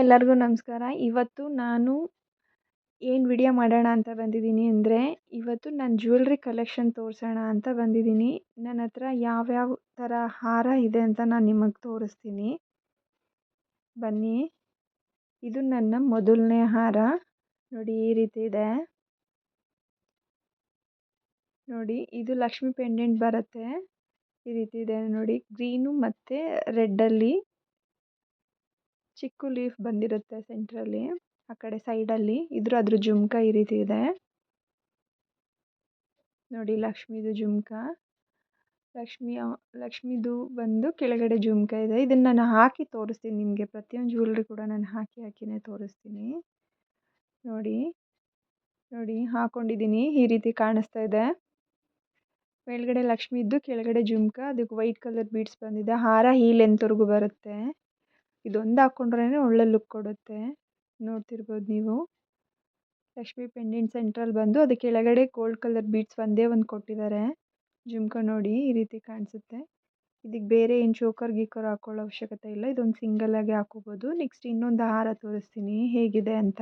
ಎಲ್ಲರಿಗೂ ನಮಸ್ಕಾರ. ಇವತ್ತು ನಾನು ಏನು ವಿಡಿಯೋ ಮಾಡೋಣ ಅಂತ ಬಂದಿದ್ದೀನಿ ಅಂದರೆ, ಇವತ್ತು ನಾನು ಜ್ಯುವೆಲ್ರಿ ಕಲೆಕ್ಷನ್ ತೋರಿಸೋಣ ಅಂತ ಬಂದಿದ್ದೀನಿ. ನನ್ನ ಹತ್ರ ಯಾವ್ಯಾವ ಥರ ಹಾರ ಇದೆ ಅಂತ ನಾನು ನಿಮಗೆ ತೋರಿಸ್ತೀನಿ. ಬನ್ನಿ. ಇದು ನನ್ನ ಮೊದಲನೇ ಹಾರ. ನೋಡಿ, ಈ ರೀತಿ ಇದೆ. ನೋಡಿ, ಇದು ಲಕ್ಷ್ಮಿ ಪೆಂಡೆಂಟ್ ಬರುತ್ತೆ. ಈ ರೀತಿ ಇದೆ ನೋಡಿ. ಗ್ರೀನು ಮತ್ತು ರೆಡ್ಡಲ್ಲಿ ಚಿಕ್ಕ ಲೀಫ್ ಬಂದಿರುತ್ತೆ ಸೆಂಟ್ರಲ್ಲಿ, ಆ ಕಡೆ ಸೈಡಲ್ಲಿ. ಅದ್ರ ಜುಮ್ಕ ಈ ರೀತಿ ಇದೆ ನೋಡಿ. ಲಕ್ಷ್ಮಿದು ಜುಮ್ಕ, ಲಕ್ಷ್ಮಿದು ಬಂದು ಕೆಳಗಡೆ ಜುಮ್ಕ ಇದೆ. ಇದನ್ನು ನಾನು ಹಾಕಿ ತೋರಿಸ್ತೀನಿ ನಿಮಗೆ. ಪ್ರತಿಯೊಂದು ಜ್ಯುವೆಲ್ರಿ ಕೂಡ ನಾನು ಹಾಕಿನೇ ತೋರಿಸ್ತೀನಿ. ನೋಡಿ ನೋಡಿ ಹಾಕೊಂಡಿದ್ದೀನಿ. ಈ ರೀತಿ ಕಾಣಿಸ್ತಾ ಇದೆ. ಮೇಲ್ಗಡೆ ಲಕ್ಷ್ಮಿ ಇದ್ದು ಕೆಳಗಡೆ ಜುಮ್ಕ, ಅದಕ್ಕೆ ವೈಟ್ ಕಲರ್ ಬೀಡ್ಸ್ ಬಂದಿದೆ. ಹಾರ ಈ ಲೆಂತ್ವರೆಗೂ ಬರುತ್ತೆ. ಇದೊಂದು ಹಾಕ್ಕೊಂಡ್ರೇ ಒಳ್ಳೆ ಲುಕ್ ಕೊಡುತ್ತೆ. ನೋಡ್ತಿರ್ಬೋದು ನೀವು. ಲಕ್ಷ್ಮಿ ಪೆಂಡೆಂಟ್ ಸೆಂಟ್ರಲ್ ಬಂದು ಅದಕ್ಕೆ ಕೆಳಗಡೆ ಗೋಲ್ಡ್ ಕಲರ್ ಬೀಡ್ಸ್ ಒಂದೇ ಒಂದು ಕೊಟ್ಟಿದ್ದಾರೆ. ಜುಮ್ಕ ನೋಡಿ, ಈ ರೀತಿ ಕಾಣಿಸುತ್ತೆ. ಇದಕ್ಕೆ ಬೇರೆ ಏನು ಚೋಕರ್ ಗೀಕರ್ ಹಾಕೊಳ್ಳೋ ಅವಶ್ಯಕತೆ ಇಲ್ಲ. ಇದೊಂದು ಸಿಂಗಲ್ ಆಗಿ ಹಾಕೋಬೋದು. ನೆಕ್ಸ್ಟ್ ಇನ್ನೊಂದು ಹಾರ ತೋರಿಸ್ತೀನಿ ಹೇಗಿದೆ ಅಂತ.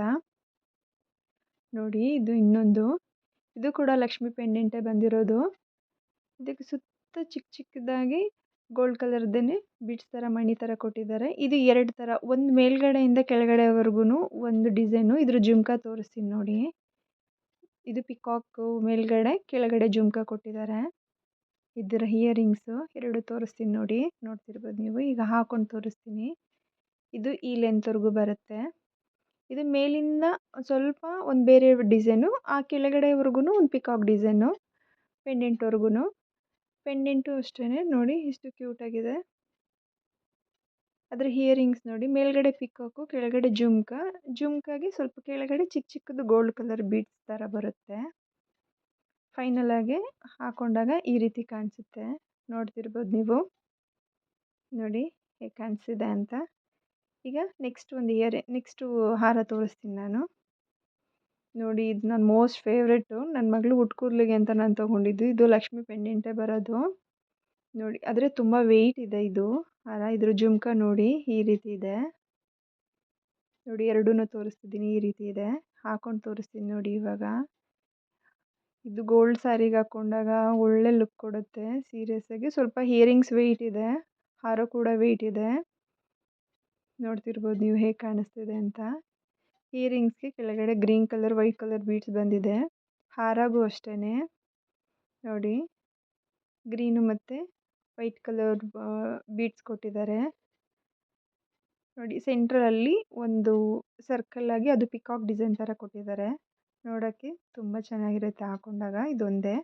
ನೋಡಿ, ಇದು ಇನ್ನೊಂದು. ಇದು ಕೂಡ ಲಕ್ಷ್ಮಿ ಪೆಂಡೆಂಟೇ ಬಂದಿರೋದು. ಇದಕ್ಕೆ ಸುತ್ತ ಚಿಕ್ಕ ಚಿಕ್ಕದಾಗಿ ಗೋಲ್ಡ್ ಕಲರ್ದೇ ಬೀಡ್ಸ್ ಥರ ಮಣಿ ಥರ ಕೊಟ್ಟಿದ್ದಾರೆ. ಇದು ಎರಡು ಥರ, ಒಂದು ಮೇಲ್ಗಡೆಯಿಂದ ಕೆಳಗಡೆವರೆಗೂ ಒಂದು ಡಿಸೈನು. ಇದ್ರ ಜುಮ್ಕ ತೋರಿಸ್ತೀನಿ ನೋಡಿ. ಇದು ಪಿಕಾಕು ಮೇಲ್ಗಡೆ, ಕೆಳಗಡೆ ಜುಮ್ಕ ಕೊಟ್ಟಿದ್ದಾರೆ. ಇದರ ಇಯರಿಂಗ್ಸು ಎರಡು ತೋರಿಸ್ತೀನಿ ನೋಡಿ. ನೋಡ್ತಿರ್ಬೋದು ನೀವು. ಈಗ ಹಾಕೊಂಡು ತೋರಿಸ್ತೀನಿ. ಇದು ಈ ಲೆಂತ್ವರೆಗೂ ಬರುತ್ತೆ. ಇದು ಮೇಲಿಂದ ಸ್ವಲ್ಪ ಒಂದು ಬೇರೆ ಡಿಸೈನು, ಆ ಕೆಳಗಡೆವರೆಗೂ ಒಂದು ಪಿಕಾಕ್ ಡಿಸೈನು. ಪೆಂಡೆಂಟು ಅಷ್ಟೇ ನೋಡಿ, ಇಷ್ಟು ಕ್ಯೂಟಾಗಿದೆ. ಅದರ ಇಯರಿಂಗ್ಸ್ ನೋಡಿ, ಮೇಲ್ಗಡೆ ಪಿಕಾಕು, ಕೆಳಗಡೆ ಜುಮ್ಕಾಗೆ ಸ್ವಲ್ಪ ಕೆಳಗಡೆ ಚಿಕ್ಕ ಚಿಕ್ಕದು ಗೋಲ್ಡ್ ಕಲರ್ ಬೀಡ್ಸ್ ಥರ ಬರುತ್ತೆ. ಫೈನಲ್ ಆಗಿ ಹಾಕೊಂಡಾಗ ಈ ರೀತಿ ಕಾಣಿಸುತ್ತೆ. ನೋಡ್ತಿರ್ಬೋದು ನೀವು. ನೋಡಿ ಹೇಗೆ ಕಾಣಿಸಿದೆ ಅಂತ. ಈಗ ನೆಕ್ಸ್ಟು ಹಾರ ತೋರಿಸ್ತೀನಿ ನಾನು. ನೋಡಿ, ಇದು ನನ್ನ ಮೋಸ್ಟ್ ಫೇವ್ರೆಟ್ಟು. ನನ್ನ ಮಗಳು ಹುಟ್ಟು ಕೂದಲಿಗೆ ಅಂತ ನಾನು ತೊಗೊಂಡಿದ್ದು. ಇದು ಲಕ್ಷ್ಮಿ ಪೆಂಡೆಂಟೇ ಬರೋದು ನೋಡಿ. ಆದರೆ ತುಂಬ ವೆಯ್ಟ್ ಇದೆ ಇದು ಹಾರ. ಇದ್ರ ಜುಮ್ಕ ನೋಡಿ, ಈ ರೀತಿ ಇದೆ ನೋಡಿ. ಎರಡೂ ತೋರಿಸ್ತಿದ್ದೀನಿ. ಈ ರೀತಿ ಇದೆ. ಹಾಕೊಂಡು ತೋರಿಸ್ತೀನಿ ನೋಡಿ ಇವಾಗ. ಇದು ಗೋಲ್ಡ್ ಸ್ಯಾರಿಗೆ ಹಾಕ್ಕೊಂಡಾಗ ಒಳ್ಳೆ ಲುಕ್ ಕೊಡುತ್ತೆ. ಸೀರಿಯಸ್ಸಾಗಿ ಸ್ವಲ್ಪ ಇಯರಿಂಗ್ಸ್ ವೆಯ್ಟ್ ಇದೆ, ಹಾರ ಕೂಡ ವೆಯ್ಟ್ ಇದೆ. ನೋಡ್ತಿರ್ಬೋದು ನೀವು ಹೇಗೆ ಕಾಣಿಸ್ತಿದೆ ಅಂತ. ಇಯರಿಂಗ್ಸ್ಗೆ ಕೆಳಗಡೆ green colour, white colour beads ಬಂದಿದೆ. ಹಾರಾಗೂ ಅಷ್ಟೇ ನೋಡಿ, ಗ್ರೀನು ಮತ್ತು ವೈಟ್ ಕಲರ್ ಬೀಡ್ಸ್ ಕೊಟ್ಟಿದ್ದಾರೆ ನೋಡಿ. ಸೆಂಟ್ರಲ್ಲಿ ಒಂದು ಸರ್ಕಲಾಗಿ ಅದು ಪಿಕಾಕ್ ಡಿಸೈನ್ ಥರ ಕೊಟ್ಟಿದ್ದಾರೆ. ನೋಡೋಕ್ಕೆ ತುಂಬ ಚೆನ್ನಾಗಿರುತ್ತೆ ಹಾಕೊಂಡಾಗ. ಇದೊಂದೇ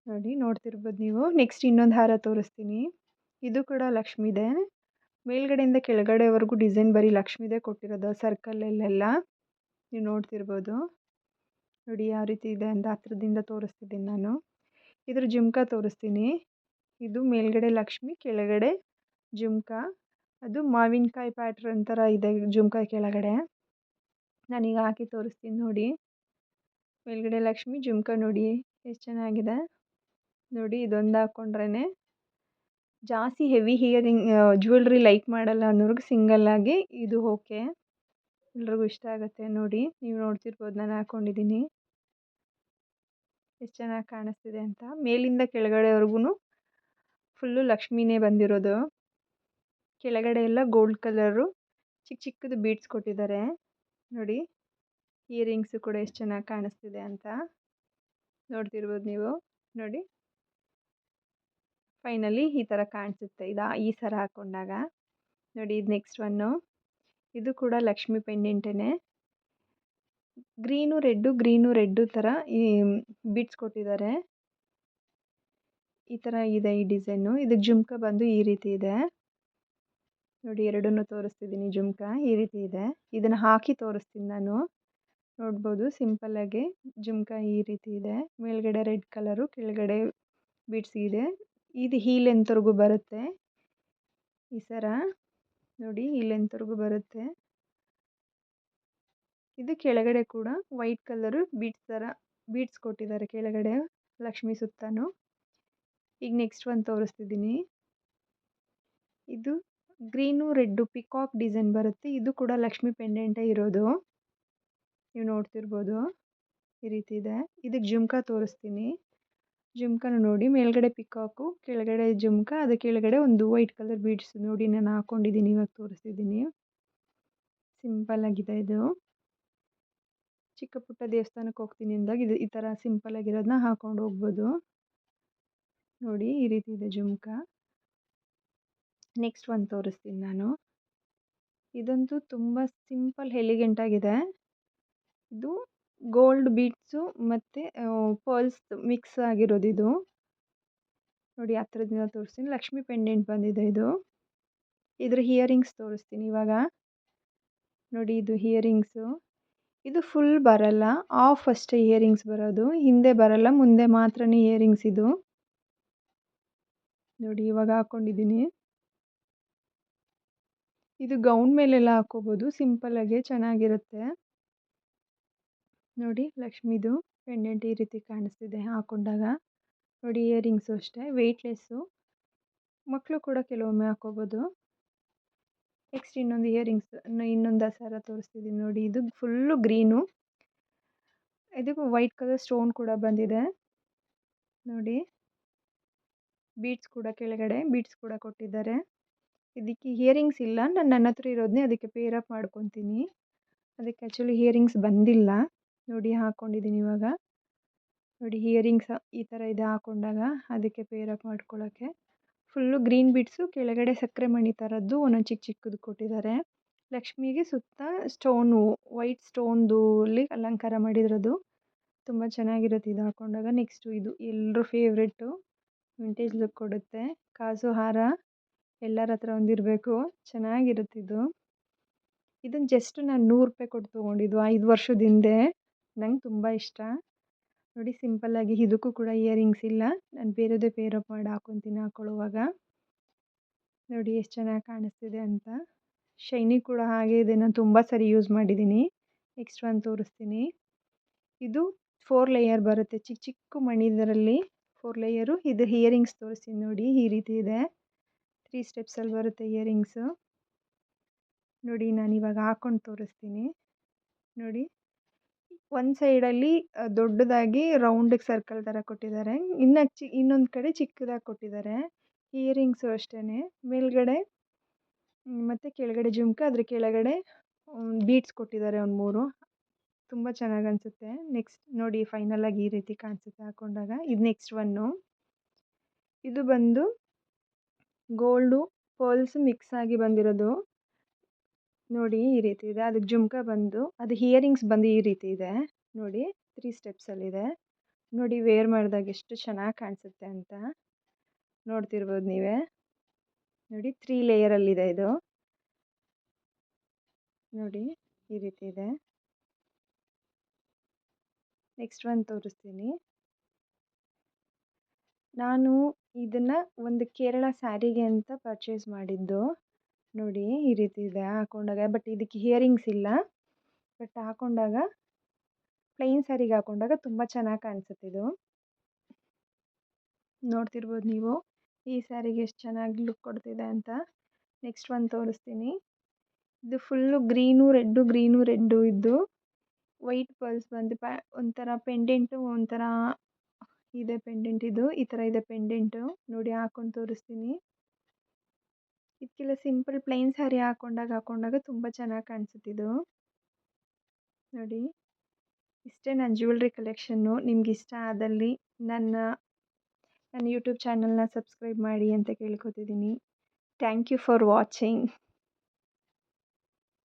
ನೋಡಿ. ನೋಡ್ತಿರ್ಬೋದು ನೀವು. ನೆಕ್ಸ್ಟ್ ಇನ್ನೊಂದು ಹಾರ ತೋರಿಸ್ತೀನಿ. ಇದು ಕೂಡ ಲಕ್ಷ್ಮಿದೇ. ಮೇಲ್ಗಡೆಯಿಂದ ಕೆಳಗಡೆವರೆಗೂ ಡಿಸೈನ್ ಬರೀ ಲಕ್ಷ್ಮಿದೇ ಕೊಟ್ಟಿರೋದು ಸರ್ಕಲಲ್ಲೆಲ್ಲ. ನೀವು ನೋಡ್ತಿರ್ಬೋದು ನೋಡಿ ಯಾವ ರೀತಿ ಇದೆ ಅಂತ. ಹತ್ರದಿಂದ ತೋರಿಸ್ತಿದ್ದೀನಿ ನಾನು. ಇದ್ರ ಜುಮ್ಕ ತೋರಿಸ್ತೀನಿ. ಇದು ಮೇಲ್ಗಡೆ ಲಕ್ಷ್ಮಿ, ಕೆಳಗಡೆ ಜುಮ್ಕ. ಅದು ಮಾವಿನಕಾಯಿ ಪ್ಯಾಟ್ರನ್ ಥರ ಇದೆ ಜುಮ್ಕ ಕೆಳಗಡೆ. ನಾನೀಗ ಹಾಕಿ ತೋರಿಸ್ತೀನಿ ನೋಡಿ. ಮೇಲ್ಗಡೆ ಲಕ್ಷ್ಮಿ, ಜುಮ್ಕ ನೋಡಿ ಎಷ್ಟು ಚೆನ್ನಾಗಿದೆ ನೋಡಿ. ಇದೊಂದು ಹಾಕ್ಕೊಂಡ್ರೇ ಜಾಸ್ತಿ ಹೆವಿ ಜ್ಯುವೆಲ್ರಿ ಲೈಕ್ ಮಾಡಲ್ಲ ಅನ್ನೋರ್ಗೆ ಸಿಂಗಲ್ಲಾಗಿ ಇದು ಓಕೆ, ಎಲ್ರಿಗೂ ಇಷ್ಟ ಆಗುತ್ತೆ ನೋಡಿ. ನೀವು ನೋಡ್ತಿರ್ಬೋದು ನಾನು ಹಾಕ್ಕೊಂಡಿದ್ದೀನಿ ಎಷ್ಟು ಚೆನ್ನಾಗಿ ಕಾಣಿಸ್ತಿದೆ ಅಂತ. ಮೇಲಿಂದ ಕೆಳಗಡೆವರೆಗೂ ಫುಲ್ಲು ಲಕ್ಷ್ಮಿನೇ ಬಂದಿರೋದು. ಕೆಳಗಡೆ ಎಲ್ಲ ಗೋಲ್ಡ್ ಕಲರು ಚಿಕ್ಕ ಚಿಕ್ಕದು ಬೀಡ್ಸ್ ಕೊಟ್ಟಿದ್ದಾರೆ ನೋಡಿ. ಇಯರಿಂಗ್ಸು ಕೂಡ ಎಷ್ಟು ಚೆನ್ನಾಗಿ ಕಾಣಿಸ್ತಿದೆ ಅಂತ ನೋಡ್ತಿರ್ಬೋದು ನೀವು ನೋಡಿ. ಫೈನಲಿ ಈ ಥರ ಕಾಣಿಸುತ್ತೆ ಈ ಸರ ಹಾಕ್ಕೊಂಡಾಗ ನೋಡಿ. ಇದು ನೆಕ್ಸ್ಟ್ ಒನ್ನು. ಇದು ಕೂಡ ಲಕ್ಷ್ಮಿ ಪೆಂಡೆಂಟೇ. ಗ್ರೀನು ರೆಡ್ಡು ಥರ ಈ ಬೀಡ್ಸ್ ಕೊಟ್ಟಿದ್ದಾರೆ. ಈ ಥರ ಇದೆ ಈ ಡಿಸೈನು. ಇದಕ್ಕೆ ಜುಮ್ಕ ಬಂದು ಈ ರೀತಿ ಇದೆ ನೋಡಿ. ಎರಡನ್ನೂ ತೋರಿಸ್ತಿದ್ದೀನಿ. ಜುಮ್ಕ ಈ ರೀತಿ ಇದೆ. ಇದನ್ನು ಹಾಕಿ ತೋರಿಸ್ತೀನಿ ನಾನು. ನೋಡ್ಬೋದು ಸಿಂಪಲ್ಲಾಗಿ ಜುಮ್ಕ ಈ ರೀತಿ ಇದೆ. ಮೇಲ್ಗಡೆ ರೆಡ್ ಕಲರು, ಕೆಳಗಡೆ ಬೀಡ್ಸ್ ಇದೆ. ಇದು ಈ ಲೆಂತ್ವರೆಗೂ ಬರುತ್ತೆ ಈ ಸರ ನೋಡಿ. ಈ ಲೆಂತ್ವರೆಗೂ ಬರುತ್ತೆ. ಇದು ಕೆಳಗಡೆ ಕೂಡ ವೈಟ್ ಕಲರು ಬೀಡ್ಸ್ ಥರ ಬೀಡ್ಸ್ ಕೊಟ್ಟಿದ್ದಾರೆ ಕೆಳಗಡೆ ಲಕ್ಷ್ಮಿ ಸುತ್ತನೂ. ಈಗ ನೆಕ್ಸ್ಟ್ ಒಂದು ತೋರಿಸ್ತಿದ್ದೀನಿ. ಇದು ಗ್ರೀನು ರೆಡ್ಡು ಪಿಕಾಕ್ ಡಿಸೈನ್ ಬರುತ್ತೆ. ಇದು ಕೂಡ ಲಕ್ಷ್ಮಿ ಪೆಂಡೆಂಟೇ ಇರೋದು. ನೀವು ನೋಡ್ತಿರ್ಬೋದು ಈ ರೀತಿ ಇದೆ. ಇದಕ್ಕೆ ಜುಮ್ಕಾ ತೋರಿಸ್ತೀನಿ. ಜುಮ್ಕಾನ ನೋಡಿ, ಮೇಲ್ಗಡೆ ಪಿಕಾಕು, ಕೆಳಗಡೆ ಜುಮ್ಕಾ, ಅದರ ಕೆಳಗಡೆ ಒಂದು ವೈಟ್ ಕಲರ್ ಬೀಡ್ಸ್ ನೋಡಿ ನಾನು ಹಾಕೊಂಡಿದ್ದೀನಿ, ಇವಾಗ ತೋರಿಸ್ತಿದ್ದೀನಿ. ಸಿಂಪಲ್ ಆಗಿದೆ ಇದು. ಚಿಕ್ಕ ಪುಟ್ಟ ದೇವಸ್ಥಾನಕ್ಕೆ ಹೋಗ್ತೀನಿ ಅಂದಾಗ ಇದು ಈ ಥರ ಸಿಂಪಲ್ ಆಗಿರೋದನ್ನ ಹಾಕೊಂಡು ಹೋಗ್ಬೋದು. ನೋಡಿ ಈ ರೀತಿ ಇದೆ ಜುಮ್ಕಾ. ನೆಕ್ಸ್ಟ್ ಒಂದು ತೋರಿಸ್ತೀನಿ ನಾನು. ಇದಂತೂ ತುಂಬ ಸಿಂಪಲ್ ಎಲಿಗೆಂಟ್ ಆಗಿದೆ. ಇದು ಗೋಲ್ಡ್ ಬೀಡ್ಸು ಮತ್ತು ಪರ್ಲ್ಸ್ ಮಿಕ್ಸ್ ಆಗಿರೋದಿದು. ನೋಡಿ ಹತ್ರದಿಂದ ತೋರಿಸ್ತೀನಿ. ಲಕ್ಷ್ಮಿ ಪೆಂಡೆಂಟ್ ಬಂದಿದೆ ಇದು. ಇದ್ರ ಇಯರಿಂಗ್ಸ್ ತೋರಿಸ್ತೀನಿ ಇವಾಗ. ನೋಡಿ ಇದು ಇಯರಿಂಗ್ಸು. ಇದು ಫುಲ್ ಬರಲ್ಲ, ಆಫ್ ಅಷ್ಟೇ ಇಯರಿಂಗ್ಸ್ ಬರೋದು, ಹಿಂದೆ ಬರಲ್ಲ, ಮುಂದೆ ಮಾತ್ರನೇ ಇಯರಿಂಗ್ಸ್ ಇದು. ನೋಡಿ ಇವಾಗ ಹಾಕ್ಕೊಂಡಿದ್ದೀನಿ. ಇದು ಗೌನ್ ಮೇಲೆಲ್ಲ ಹಾಕೋಬೋದು, ಸಿಂಪಲ್ಲಾಗೆ ಚೆನ್ನಾಗಿರುತ್ತೆ. ನೋಡಿ ಲಕ್ಷ್ಮಿದು ಪೆಂಡೆಂಟ್ ಈ ರೀತಿ ಕಾಣಿಸ್ತಿದೆ ಹಾಕೊಂಡಾಗ. ನೋಡಿ ಇಯರಿಂಗ್ಸು ಅಷ್ಟೇ ವೆಯ್ಟ್ಲೆಸ್ಸು, ಮಕ್ಕಳು ಕೂಡ ಕೆಲವೊಮ್ಮೆ ಹಾಕೋಬೋದು. ನೆಕ್ಸ್ಟ್ ಇನ್ನೊಂದು ಇಯರಿಂಗ್ಸ್, ಇನ್ನೊಂದು ದಸರ ತೋರಿಸ್ತಿದ್ದೀನಿ ನೋಡಿ. ಇದು ಫುಲ್ಲು ಗ್ರೀನು, ಇದಕ್ಕೂ ವೈಟ್ ಕಲರ್ ಸ್ಟೋನ್ ಕೂಡ ಬಂದಿದೆ. ನೋಡಿ ಬೀಡ್ಸ್ ಕೂಡ, ಕೆಳಗಡೆ ಬೀಡ್ಸ್ ಕೂಡ ಕೊಟ್ಟಿದ್ದಾರೆ. ಇದಕ್ಕೆ ಇಯರಿಂಗ್ಸ್ ಇಲ್ಲ, ನನ್ನ ಹತ್ರ ಇರೋದನ್ನೇ ಅದಕ್ಕೆ ಪೇರಪ್ ಮಾಡ್ಕೊತೀನಿ. ಅದಕ್ಕೆ ಆ್ಯಕ್ಚುಲಿ ಇಯರಿಂಗ್ಸ್ ಬಂದಿಲ್ಲ. ನೋಡಿ ಹಾಕ್ಕೊಂಡಿದ್ದೀನಿ ಇವಾಗ. ನೋಡಿ ಇಯರಿಂಗ್ಸ್ ಈ ಥರ ಇದೆ ಹಾಕೊಂಡಾಗ, ಅದಕ್ಕೆ ಪೇರಪ್ ಮಾಡ್ಕೊಳ್ಳೋಕ್ಕೆ. ಫುಲ್ಲು ಗ್ರೀನ್ ಬೀಡ್ಸು, ಕೆಳಗಡೆ ಸಕ್ಕರೆ ಮಣಿ ಥರದ್ದು ಒಂದೊಂದು ಚಿಕ್ಕ ಚಿಕ್ಕದು ಕೊಟ್ಟಿದ್ದಾರೆ. ಲಕ್ಷ್ಮಿಗೆ ಸುತ್ತ ಸ್ಟೋನು, ವೈಟ್ ಸ್ಟೋನ್ದು ಅಲ್ಲಿ ಅಲಂಕಾರ ಮಾಡಿರೋದು. ತುಂಬ ಚೆನ್ನಾಗಿರುತ್ತೆ ಇದು ಹಾಕೊಂಡಾಗ. ನೆಕ್ಸ್ಟು ಇದು ಎಲ್ಲರ ಫೇವ್ರೆಟ್ಟು, ವಿಂಟೇಜ್ ಲುಕ್ ಕೊಡುತ್ತೆ. ಕಾಸು ಹಾರ ಎಲ್ಲರ ಹತ್ರ ಒಂದಿರಬೇಕು, ಚೆನ್ನಾಗಿರುತ್ತೆ ಇದು. ಇದನ್ನು ಜಸ್ಟ್ ನಾನು 100 ರೂಪಾಯಿ ಕೊಟ್ಟು ತೊಗೊಂಡಿದ್ದು 5 ವರ್ಷದ ಹಿಂದೆ. ನಂಗೆ ತುಂಬ ಇಷ್ಟ. ನೋಡಿ ಸಿಂಪಲ್ಲಾಗಿ, ಇದಕ್ಕೂ ಕೂಡ ಇಯರಿಂಗ್ಸ್ ಇಲ್ಲ, ನಾನು ಬೇರೆದೇ ಪೇರಪ್ ಮಾಡಿ ಹಾಕ್ಕೊತೀನಿ ಹಾಕೊಳ್ಳುವಾಗ. ನೋಡಿ ಎಷ್ಟು ಚೆನ್ನಾಗಿ ಕಾಣಿಸ್ತಿದೆ ಅಂತ. ಶೈನಿ ಕೂಡ ಹಾಗೆ ಇದೆ, ನಾನು ತುಂಬ ಸರಿ ಯೂಸ್ ಮಾಡಿದ್ದೀನಿ. ನೆಕ್ಸ್ಟ್ ಒಂದು ತೋರಿಸ್ತೀನಿ. ಇದು 4 ಲೇಯರ್ ಬರುತ್ತೆ, ಚಿಕ್ಕ ಚಿಕ್ಕ ಮಣಿದರಲ್ಲಿ 4 ಲೇಯರು. ಇದು ಇಯರಿಂಗ್ಸ್ ತೋರಿಸ್ತೀನಿ ನೋಡಿ, ಈ ರೀತಿ ಇದೆ. 3 ಸ್ಟೆಪ್ಸಲ್ಲಿ ಬರುತ್ತೆ ಇಯರಿಂಗ್ಸು. ನೋಡಿ ನಾನಿವಾಗ ಹಾಕ್ಕೊಂಡು ತೋರಿಸ್ತೀನಿ. ನೋಡಿ ಒಂದು ಸೈಡಲ್ಲಿ ದೊಡ್ಡದಾಗಿ ರೌಂಡಿಗೆ ಸರ್ಕಲ್ ಥರ ಕೊಟ್ಟಿದ್ದಾರೆ, ಇನ್ನೊಂದು ಕಡೆ ಚಿಕ್ಕದಾಗಿ ಕೊಟ್ಟಿದ್ದಾರೆ. ಇಯರಿಂಗ್ಸು ಅಷ್ಟೇ, ಮೇಲ್ಗಡೆ ಮತ್ತು ಕೆಳಗಡೆ ಜುಮ್ಕ, ಅದ್ರ ಕೆಳಗಡೆ ಬೀಡ್ಸ್ ಕೊಟ್ಟಿದ್ದಾರೆ ಒಂದು 3. ತುಂಬ ಚೆನ್ನಾಗಿ ಅನಿಸುತ್ತೆ. ನೆಕ್ಸ್ಟ್ ನೋಡಿ ಫೈನಲಾಗಿ ಈ ರೀತಿ ಕಾಣಿಸುತ್ತೆ ಹಾಕೊಂಡಾಗ. ಇದು ನೆಕ್ಸ್ಟ್ ಒನ್ನು. ಇದು ಬಂದು ಗೋಲ್ಡು ಪರ್ಲ್ಸ್ ಮಿಕ್ಸ್ ಆಗಿ ಬಂದಿರೋದು. ನೋಡಿ ಈ ರೀತಿ ಇದೆ. ಅದಕ್ಕೆ ಜುಮ್ಕ ಬಂದು, ಅದು ಇಯರಿಂಗ್ಸ್ ಬಂದು ಈ ರೀತಿ ಇದೆ. ನೋಡಿ 3 ಸ್ಟೆಪ್ಸಲ್ಲಿದೆ. ನೋಡಿ ವೇರ್ ಮಾಡಿದಾಗ ಎಷ್ಟು ಚೆನ್ನಾಗಿ ಕಾಣಿಸುತ್ತೆ ಅಂತ ನೋಡ್ತಿರ್ಬೋದು ನೀವೇ. ನೋಡಿ 3 ಲೇಯರಲ್ಲಿದೆ ಇದು. ನೋಡಿ ಈ ರೀತಿ ಇದೆ. ನೆಕ್ಸ್ಟ್ ಒಂದು ತೋರಿಸ್ತೀನಿ. ನಾನು ಇದನ್ನು ಒಂದು ಕೇರಳ ಸ್ಯಾರಿಗೆ ಅಂತ ಪರ್ಚೇಸ್ ಮಾಡಿದ್ದು. ನೋಡಿ ಈ ರೀತಿ ಇದೆ ಹಾಕೊಂಡಾಗ. ಬಟ್ ಇದಕ್ಕೆ ಇಯರಿಂಗ್ಸ್ ಇಲ್ಲ, ಬಟ್ ಹಾಕೊಂಡಾಗ ಪ್ಲೈನ್ ಸ್ಯಾರಿಗೆ ಹಾಕೊಂಡಾಗ ತುಂಬ ಚೆನ್ನಾಗಿ ಕಾಣಿಸುತ್ತೆ ಇದು. ನೋಡ್ತಿರ್ಬೋದು ನೀವು ಈ ಸ್ಯಾರಿಗೆ ಎಷ್ಟು ಚೆನ್ನಾಗಿ ಲುಕ್ ಕೊಡ್ತಿದೆ ಅಂತ. ನೆಕ್ಸ್ಟ್ ಒಂದು ತೋರಿಸ್ತೀನಿ. ಇದು ಫುಲ್ಲು ಗ್ರೀನು ರೆಡ್ಡು ಇದ್ದು ವೈಟ್ ಪರ್ಲ್ಸ್ ಬಂದು ಒಂಥರ ಪೆಂಡೆಂಟು, ಒಂಥರ ಇದೆ ಪೆಂಡೆಂಟ್. ಇದು ಈ ಥರ ಇದೆ ಪೆಂಡೆಂಟು. ನೋಡಿ ಹಾಕೊಂಡು ತೋರಿಸ್ತೀನಿ. ಇದಕ್ಕೆಲ್ಲ ಸಿಂಪಲ್ ಪ್ಲೈನ್ ಸ್ಯಾರಿ ಹಾಕೊಂಡಾಗ ತುಂಬ ಚೆನ್ನಾಗಿ ಕಾಣಿಸುತ್ತಿದ್ದು. ನೋಡಿ ಇಷ್ಟೇ ನನ್ನ ಜ್ಯುವೆಲ್ರಿ ಕಲೆಕ್ಷನ್ನು. ನಿಮ್ಗೆ ಇಷ್ಟ ಆದಲ್ಲಿ ನನ್ನ ಯೂಟ್ಯೂಬ್ ಚಾನಲ್ನ ಸಬ್ಸ್ಕ್ರೈಬ್ ಮಾಡಿ ಅಂತ ಕೇಳ್ಕೊತಿದ್ದೀನಿ. Thank you for watching.